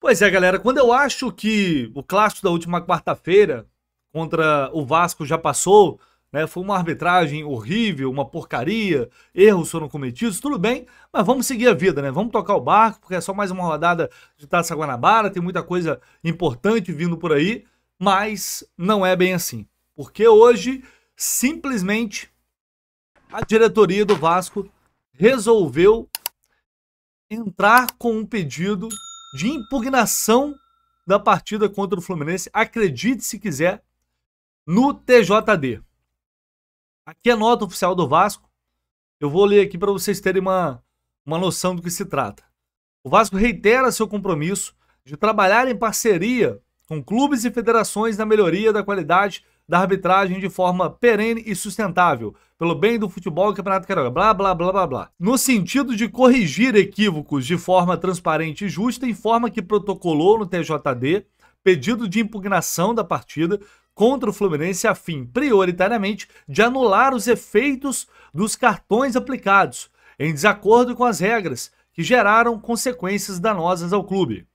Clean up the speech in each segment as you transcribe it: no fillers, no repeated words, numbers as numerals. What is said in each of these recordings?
Pois é, galera, quando eu acho que o clássico da última quarta-feira contra o Vasco já passou, né, foi uma arbitragem horrível, uma porcaria, erros foram cometidos, tudo bem, mas vamos seguir a vida, né? Vamos tocar o barco, porque é só mais uma rodada de Taça Guanabara, tem muita coisa importante vindo por aí, mas não é bem assim. Porque hoje, simplesmente, a diretoria do Vasco resolveu entrar com um pedido de impugnação da partida contra o Fluminense, acredite se quiser, no TJD. Aqui é a nota oficial do Vasco, eu vou ler aqui para vocês terem uma noção do que se trata. O Vasco reitera seu compromisso de trabalhar em parceria com clubes e federações na melhoria da qualidade da arbitragem de forma perene e sustentável, pelo bem do futebol e campeonato carioca, blá, blá, blá, blá, blá. No sentido de corrigir equívocos de forma transparente e justa, informa que protocolou no TJD pedido de impugnação da partida contra o Fluminense a fim, prioritariamente, de anular os efeitos dos cartões aplicados, em desacordo com as regras que geraram consequências danosas ao clube.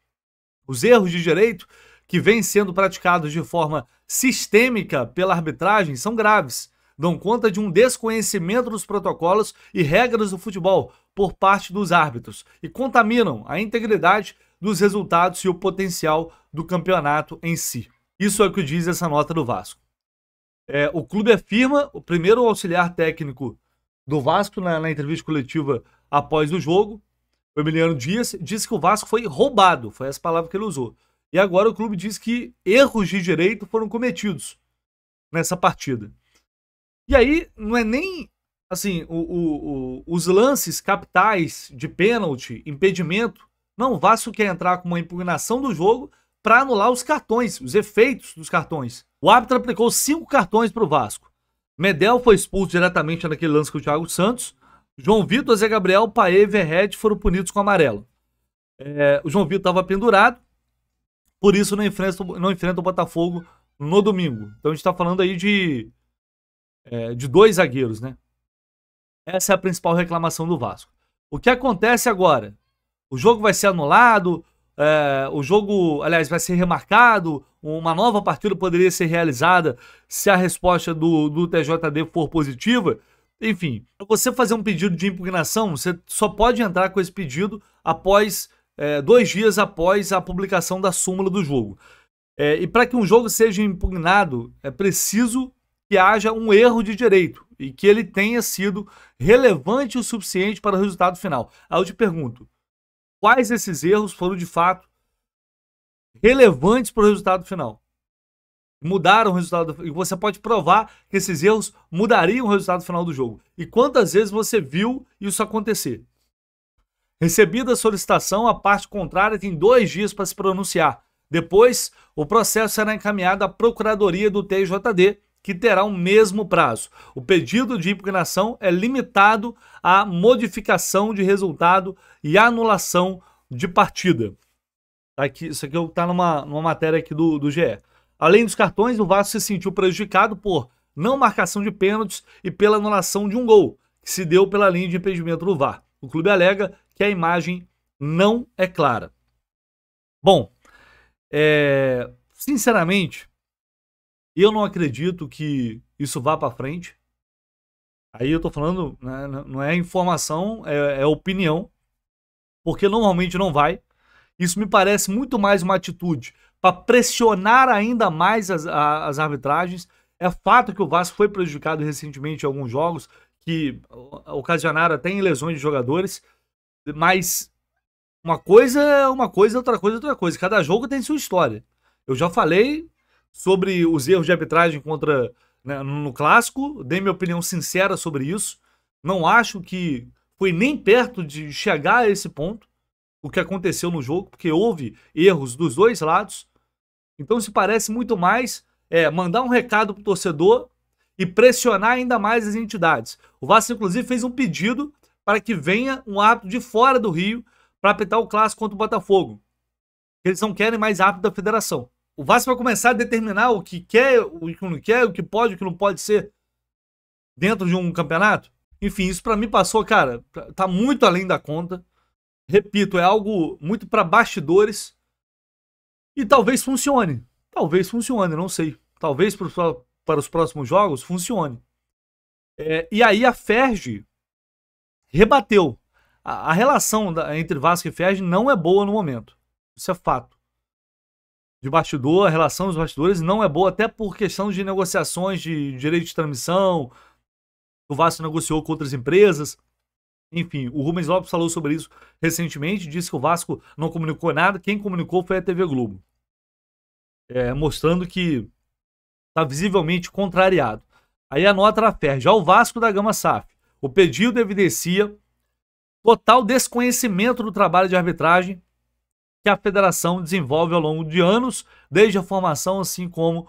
Os erros de direito que vêm sendo praticados de forma sistêmica pela arbitragem são graves, dão conta de um desconhecimento dos protocolos e regras do futebol por parte dos árbitros e contaminam a integridade dos resultados e o potencial do campeonato em si. Isso é o que diz essa nota do Vasco. O clube afirma, o primeiro auxiliar técnico do Vasco na entrevista coletiva após o jogo, o Emiliano Dias, disse que o Vasco foi roubado, foi essa palavra que ele usou. E agora o clube diz que erros de direito foram cometidos nessa partida. E aí, não é nem assim, os lances capitais de pênalti, impedimento. Não, o Vasco quer entrar com uma impugnação do jogo para anular os cartões, os efeitos dos cartões. O árbitro aplicou 5 cartões para o Vasco. Medel foi expulso diretamente naquele lance com o Thiago Santos. João Vitor, Zé Gabriel, Paê e Verrete foram punidos com amarelo. O João Vitor estava pendurado, por isso não enfrenta o Botafogo no domingo. Então a gente está falando aí de 2 zagueiros, né? Essa é a principal reclamação do Vasco. O que acontece agora? O jogo vai ser anulado, o jogo, aliás, vai ser remarcado, uma nova partida poderia ser realizada se a resposta do TJD for positiva. Enfim, para você fazer um pedido de impugnação, você só pode entrar com esse pedido após 2 dias após a publicação da súmula do jogo. E para que um jogo seja impugnado, é preciso que haja um erro de direito e que ele tenha sido relevante o suficiente para o resultado final. Aí eu te pergunto, quais desses erros foram de fato relevantes para o resultado final? Mudaram o resultado, e você pode provar que esses erros mudariam o resultado final do jogo. E quantas vezes você viu isso acontecer? Recebida a solicitação, a parte contrária tem 2 dias para se pronunciar. Depois, o processo será encaminhado à Procuradoria do TJD, que terá o mesmo prazo. O pedido de impugnação é limitado à modificação de resultado e anulação de partida. Isso aqui está numa matéria aqui do GE. Além dos cartões, o Vasco se sentiu prejudicado por não marcação de pênaltis e pela anulação de um gol, que se deu pela linha de impedimento do VAR. O clube alega que a imagem não é clara. Bom, sinceramente, eu não acredito que isso vá para frente. Aí eu tô falando, né, não é informação, é opinião, porque normalmente não vai. Isso me parece muito mais uma atitude para pressionar ainda mais as arbitragens. É fato que o Vasco foi prejudicado recentemente em alguns jogos, que ocasionaram até em lesões de jogadores, mas uma coisa é uma coisa, outra coisa é outra coisa. Cada jogo tem sua história. Eu já falei sobre os erros de arbitragem no Clássico, dei minha opinião sincera sobre isso. Não acho que foi nem perto de chegar a esse ponto, o que aconteceu no jogo, porque houve erros dos 2 lados. Então se parece muito mais mandar um recado pro torcedor e pressionar ainda mais as entidades. O Vasco, inclusive, fez um pedido para que venha um árbitro de fora do Rio para apitar o Clássico contra o Botafogo. Eles não querem mais árbitro da federação. O Vasco vai começar a determinar o que quer, o que não quer, o que pode, o que não pode ser dentro de um campeonato. Enfim, isso para mim passou, cara, tá muito além da conta. Repito, é algo muito para bastidores. E talvez funcione. Talvez funcione, não sei. Talvez para os próximos jogos funcione. E aí a Ferg rebateu. A relação entre Vasco e Ferg não é boa no momento. Isso é fato. De bastidor, a relação dos bastidores não é boa, até por questão de negociações de direito de transmissão. O Vasco negociou com outras empresas. Enfim, o Rubens Lopes falou sobre isso recentemente, disse que o Vasco não comunicou nada, quem comunicou foi a TV Globo. Mostrando que está visivelmente contrariado. Aí a nota da Ferg, já o Vasco da Gama SAF. O pedido evidencia total desconhecimento do trabalho de arbitragem que a federação desenvolve ao longo de anos, desde a formação, assim como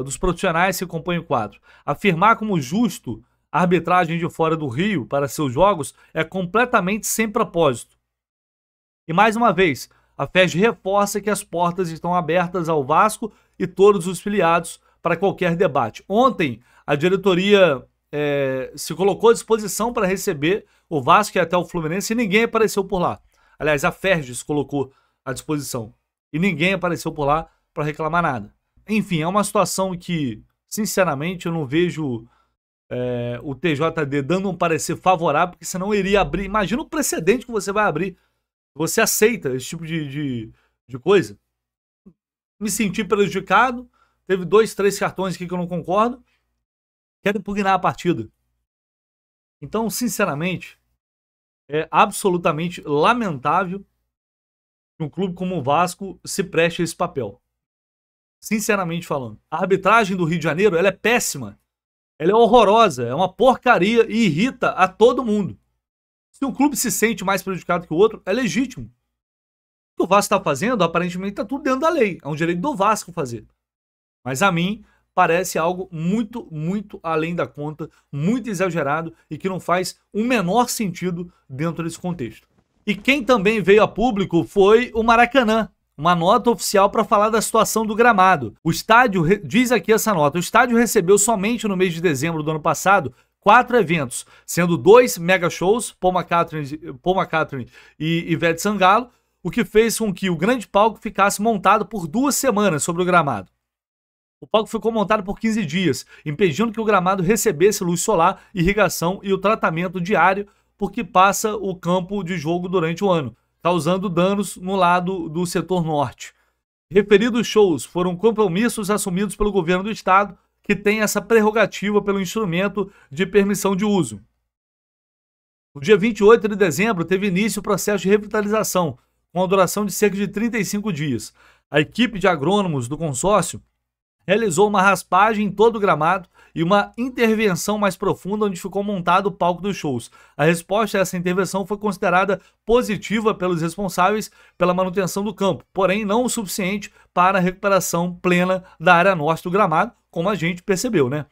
dos profissionais que compõem o quadro. Afirmar como justo a arbitragem de fora do Rio para seus jogos é completamente sem propósito. E mais uma vez, a Ferg reforça que as portas estão abertas ao Vasco e todos os filiados para qualquer debate. Ontem, a diretoria se colocou à disposição para receber o Vasco e até o Fluminense e ninguém apareceu por lá. Aliás, a Ferg se colocou à disposição e ninguém apareceu por lá para reclamar nada. Enfim, é uma situação que, sinceramente, eu não vejo o TJD dando um parecer favorável, porque senão iria abrir. Imagina o precedente que você vai abrir. Você aceita esse tipo de coisa? Me senti prejudicado. Teve 2, 3 cartões aqui que eu não concordo. Quero impugnar a partida. Então, sinceramente, é absolutamente lamentável que um clube como o Vasco se preste a esse papel. Sinceramente falando. A arbitragem do Rio de Janeiro, ela é péssima. Ela é horrorosa, é uma porcaria e irrita a todo mundo. Se um clube se sente mais prejudicado que o outro, é legítimo. O que o Vasco está fazendo, aparentemente, está tudo dentro da lei. É um direito do Vasco fazer. Mas a mim, parece algo muito, muito além da conta, muito exagerado e que não faz o menor sentido dentro desse contexto. E quem também veio a público foi o Maracanã. Uma nota oficial para falar da situação do gramado. O estádio, diz aqui essa nota, o estádio recebeu somente no mês de dezembro do ano passado 4 eventos, sendo 2 mega shows, Paul McCartney e Ivete Sangalo, o que fez com que o grande palco ficasse montado por 2 semanas sobre o gramado. O palco ficou montado por 15 dias, impedindo que o gramado recebesse luz solar, irrigação e o tratamento diário, porque passa o campo de jogo durante o ano, causando danos no lado do setor norte. Referidos shows foram compromissos assumidos pelo governo do estado, que tem essa prerrogativa pelo instrumento de permissão de uso. No dia 28 de dezembro, teve início o processo de revitalização, com a duração de cerca de 35 dias. A equipe de agrônomos do consórcio realizou uma raspagem em todo o gramado e uma intervenção mais profunda onde ficou montado o palco dos shows. A resposta a essa intervenção foi considerada positiva pelos responsáveis pela manutenção do campo, porém não o suficiente para a recuperação plena da área norte do gramado, como a gente percebeu, né?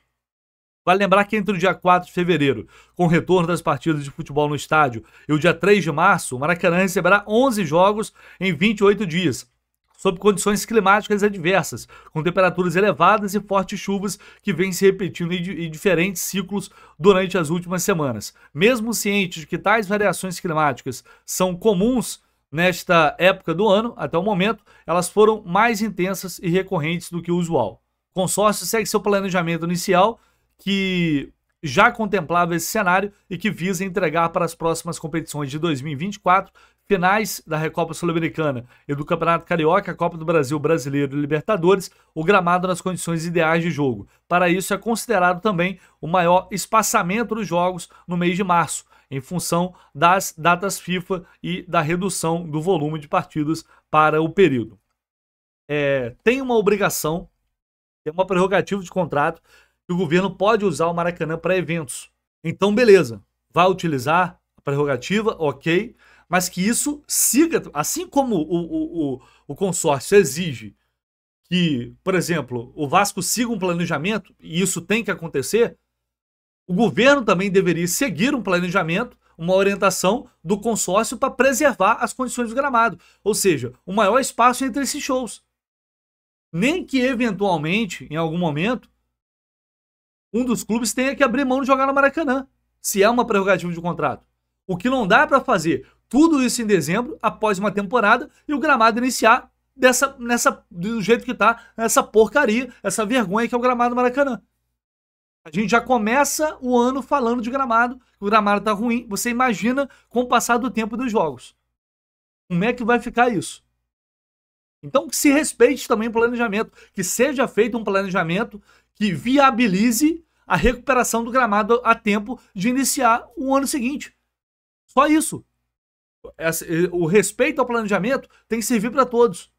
Vale lembrar que entre o dia 4 de fevereiro, com o retorno das partidas de futebol no estádio, e o dia 3 de março, o Maracanã receberá 11 jogos em 28 dias, sob condições climáticas adversas, com temperaturas elevadas e fortes chuvas que vêm se repetindo em diferentes ciclos durante as últimas semanas. Mesmo cientes de que tais variações climáticas são comuns nesta época do ano, até o momento, elas foram mais intensas e recorrentes do que o usual. O consórcio segue seu planejamento inicial, que já contemplava esse cenário e que visa entregar para as próximas competições de 2024 finais da Recopa Sul-Americana e do Campeonato Carioca, Copa do Brasil, Brasileiro e Libertadores, o gramado nas condições ideais de jogo. Para isso é considerado também o maior espaçamento dos jogos no mês de março, em função das datas FIFA e da redução do volume de partidas para o período. Tem uma obrigação, tem uma prerrogativa de contrato que o governo pode usar o Maracanã para eventos. Então, beleza, vai utilizar a prerrogativa, ok, mas que isso siga, assim como o consórcio exige que, por exemplo, o Vasco siga um planejamento, e isso tem que acontecer, o governo também deveria seguir um planejamento, uma orientação do consórcio para preservar as condições do gramado, ou seja, o maior espaço entre esses shows. Nem que, eventualmente, em algum momento, um dos clubes tenha que abrir mão de jogar no Maracanã, se é uma prerrogativa de contrato. O que não dá para fazer tudo isso em dezembro, após uma temporada, e o gramado iniciar do jeito que tá, nessa porcaria, essa vergonha que é o gramado do Maracanã. A gente já começa o ano falando de gramado, o gramado tá ruim. Você imagina com o passar do tempo dos jogos. Como é que vai ficar isso? Então que se respeite também o planejamento, que seja feito um planejamento que viabilize a recuperação do gramado a tempo de iniciar o ano seguinte. Só isso. O respeito ao planejamento tem que servir para todos.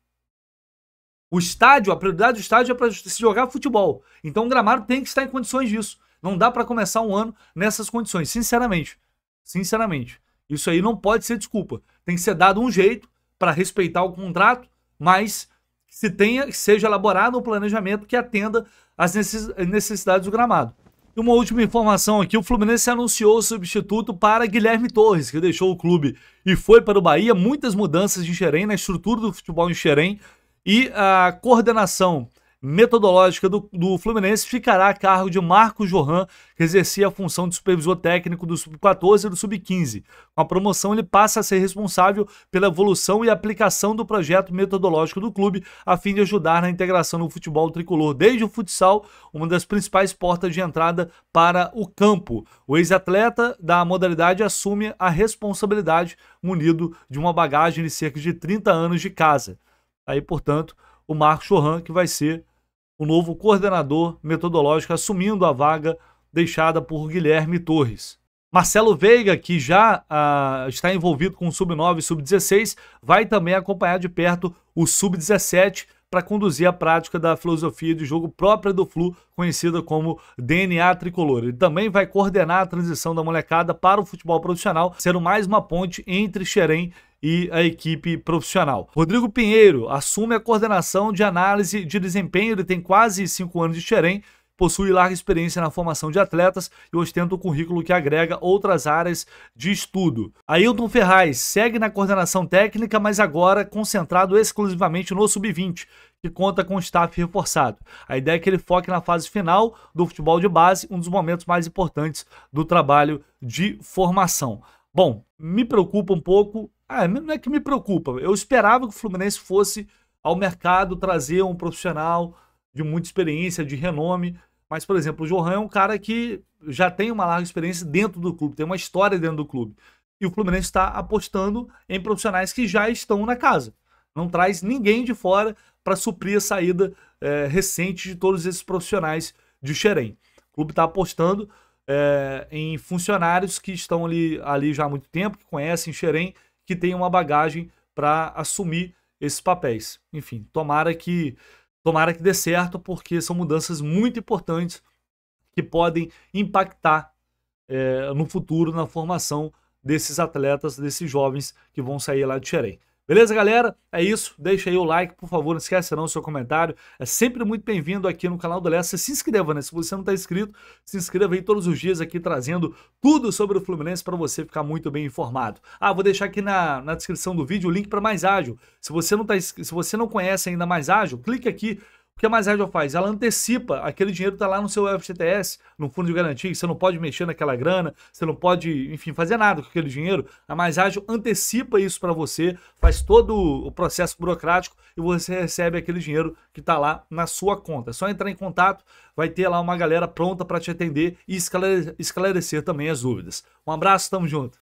O estádio, a prioridade do estádio é para se jogar futebol. Então o gramado tem que estar em condições disso. Não dá para começar um ano nessas condições, sinceramente. Sinceramente. Isso aí não pode ser desculpa. Tem que ser dado um jeito para respeitar o contrato, mas que seja elaborado um planejamento que atenda às necessidades do gramado. E uma última informação aqui, o Fluminense anunciou o substituto para Guilherme Torres, que deixou o clube e foi para o Bahia. Muitas mudanças em Xerém, na estrutura do futebol em Xerém, e a coordenação metodológica do Fluminense ficará a cargo de Marcos Johan, que exercia a função de supervisor técnico do Sub-14 e do Sub-15. Com a promoção, ele passa a ser responsável pela evolução e aplicação do projeto metodológico do clube, a fim de ajudar na integração no futebol tricolor, desde o futsal, uma das principais portas de entrada para o campo. O ex-atleta da modalidade assume a responsabilidade munido de uma bagagem de cerca de 30 anos de casa. Aí, portanto, o Marcos Johan, que vai ser o novo coordenador metodológico, assumindo a vaga deixada por Guilherme Torres. Marcelo Veiga, que já está envolvido com o Sub-9 e Sub-16, vai também acompanhar de perto o Sub-17 para conduzir a prática da filosofia de jogo própria do Flu, conhecida como DNA Tricolor. Ele também vai coordenar a transição da molecada para o futebol profissional, sendo mais uma ponte entre Xerém e a equipe profissional. Rodrigo Pinheiro assume a coordenação de análise de desempenho. Ele tem quase 5 anos de Xerém, possui larga experiência na formação de atletas e ostenta um currículo que agrega outras áreas de estudo. Ailton Ferraz segue na coordenação técnica, mas agora concentrado exclusivamente no Sub-20, que conta com staff reforçado. A ideia é que ele foque na fase final do futebol de base, um dos momentos mais importantes do trabalho de formação. Bom, me preocupa um pouco. Não é que me preocupa. Eu esperava que o Fluminense fosse ao mercado trazer um profissional de muita experiência, de renome. Mas, por exemplo, o Johan é um cara que já tem uma larga experiência dentro do clube, tem uma história dentro do clube. E o Fluminense está apostando em profissionais que já estão na casa. Não traz ninguém de fora para suprir a saída recente de todos esses profissionais de Xerém. O clube está apostando em funcionários que estão ali já há muito tempo, que conhecem Xerém, que têm uma bagagem para assumir esses papéis. Enfim, tomara que dê certo, porque são mudanças muito importantes que podem impactar no futuro, na formação desses atletas, desses jovens que vão sair lá de Xerém. Beleza, galera? É isso. Deixa aí o like, por favor. Não esquece não o seu comentário. É sempre muito bem-vindo aqui no canal do Lessa. Se inscreva, né? Se você não está inscrito, se inscreva aí todos os dias aqui trazendo tudo sobre o Fluminense para você ficar muito bem informado. Vou deixar aqui na descrição do vídeo o link para Mais Ágil. Se você não conhece ainda Mais Ágil, clique aqui. O que a Mais Ágil faz? Ela antecipa, aquele dinheiro está lá no seu FGTS, no fundo de garantia, você não pode mexer naquela grana, você não pode, enfim, fazer nada com aquele dinheiro. A Mais Ágil antecipa isso para você, faz todo o processo burocrático e você recebe aquele dinheiro que está lá na sua conta. É só entrar em contato, vai ter lá uma galera pronta para te atender e esclarecer também as dúvidas. Um abraço, tamo junto!